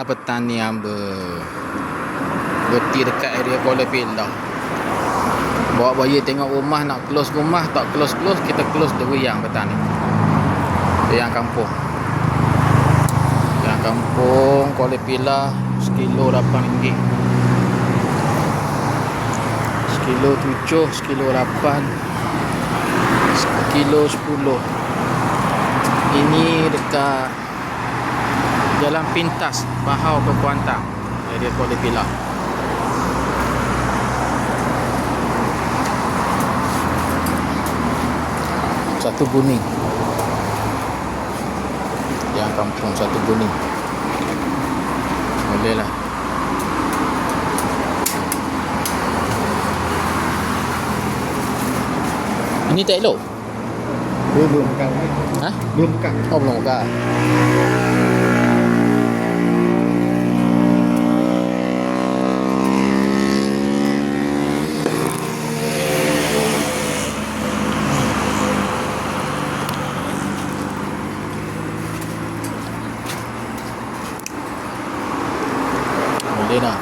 Petani hamba berhenti dekat area Kuala Pilah. Bawa buaya tengok rumah, nak close rumah, tak close kita close yang petani. Yang kampung Kuala Pilah, sekilo RM8, sekilo 7, sekilo 8, sekilo 10. Ini dekat Jalan Pintas, Bahau ke Kuantan, area Kuala Pilah. Satu Buning. Yang kampung Satu Buning. Boleh lah. Ini tak elok? Belum buka. Ha? Belum buka. Oh, belum buka. Boleh dah.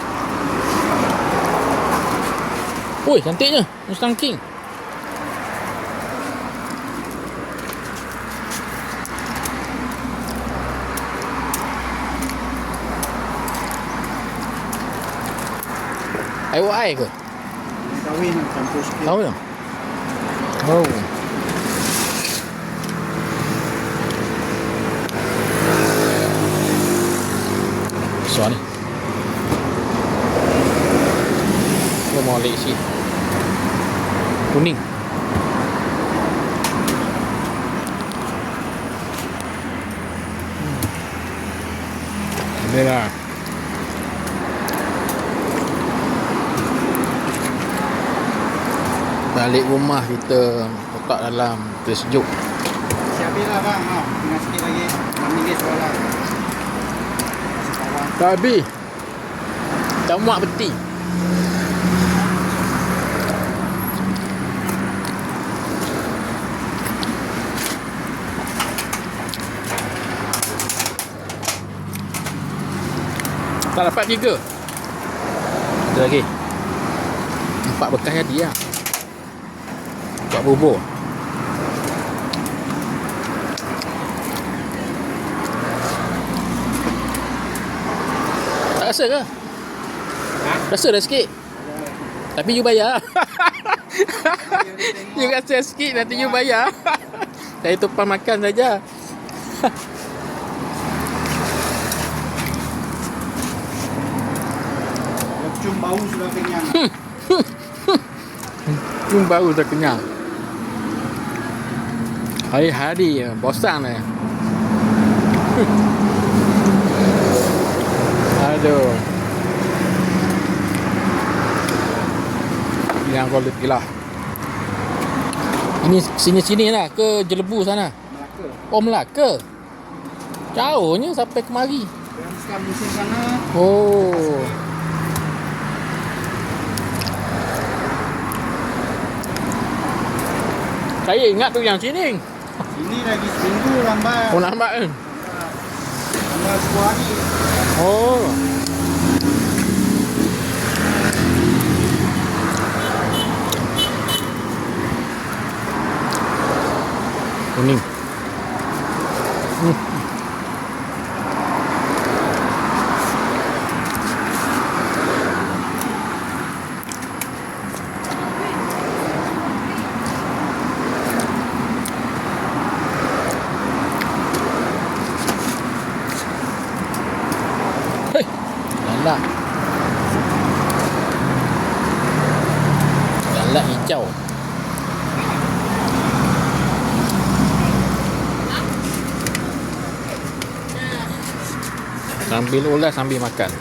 Oi, cantiknya Mustang King. IOI ke? Kahwin campur sikit. Tahu tak? Oh. Besar ni. Dia mau alik sikit. Kuning. Ada lah. Balik rumah kita letak dalam tersejuk. Siap lah bang. Tinggal sikit lagi. RM6 soalan. Tak habis. Tak muak peti. Tak dapat 3. Ada lagi 4 bekas jadi lah. Buat bubur. Tak rasa ke? Rasa dah sikit. Tapi you bayar. You rasa sikit, nanti you bayar. Saya tumpang makan saja. Cium bau sudah kenyang. Cium bau dah kenyang. Hari-hari bosan ni. Aduh. Yang Kuala Pilah. Ini sini-sini lah ke Jelebu sana? Melaka. Oh, Melaka. Jauhnya sampai kemari. Yang sekarang musim sana. Oh. Saya ingat tu yang sini. Ini lagi seminggu lambat. Oh, nampak kan? Lambat 10 hari. Oh. Kuning. Hei, lalak. Lalak hijau. Sambil ulas sambil makan.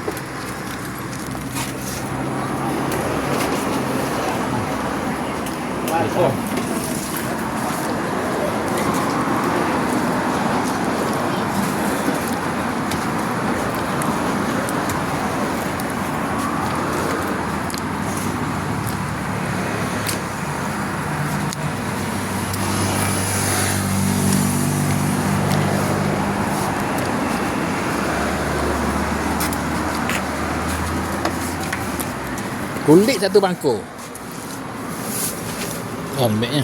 Kulit satu bangku. Oh, lembeknya.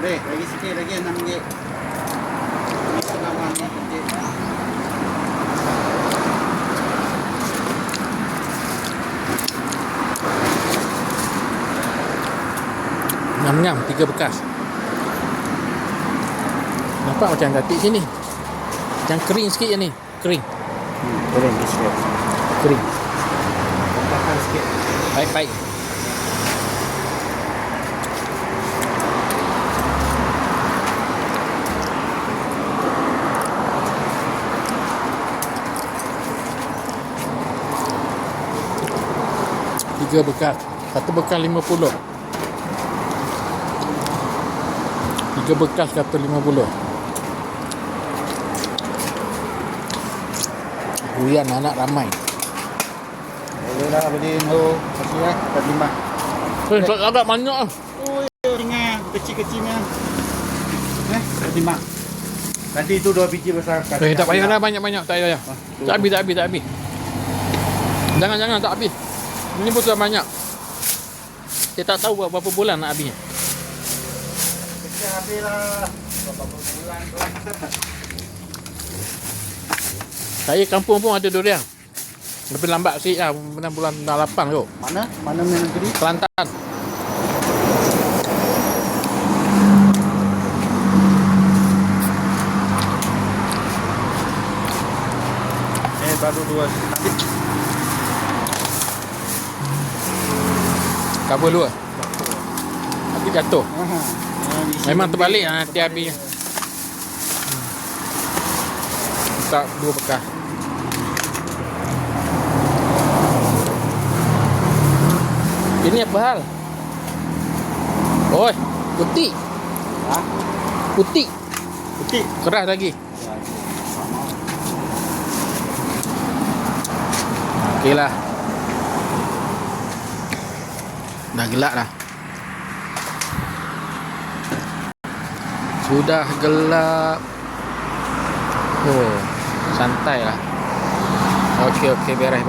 Boleh, lagi sikit lagi RM6. Ini penawan RM6. Ngam-ngam, 3 bekas. Nampak macam datik sini. Macam kering sikit je ni. Kering. Boleh, sikit. Kering. Bakar sikit. Baik-baik. Tiga bekas. Satu bekas 50. 3 bekas kata 50. Huyan anak ramai. Boleh lah, boleh. Oh, kasih lah. Tak terima. Tak ada banyak lah. Oh, ringan. Kecil-kecilnya. Tak terima. Nanti itu 2 biji besar. Tak payah dah banyak-banyak. Tak payah. Tak habis. Jangan tak habis. Ini pun sudah banyak. Saya tak tahu berapa bulan nak habisnya. Kecil habis lah. Berapa bulan tu. Saya kampung pun ada durian. Lebih lambat sikit lah. Bulan 8 tu. Mana? Mana negeri? Kelantan. Baru 2 nanti. Kabur dulu. Tapi jatuh. Memang terbalik lah nanti habis. Buka 2 bekas. Ini apa hal? Oi, putih. Ha? Putih. Putih. Keras lagi. Okey lah. Dah gelap dah. Sudah gelap. Oh, santai lah. Okey, beres.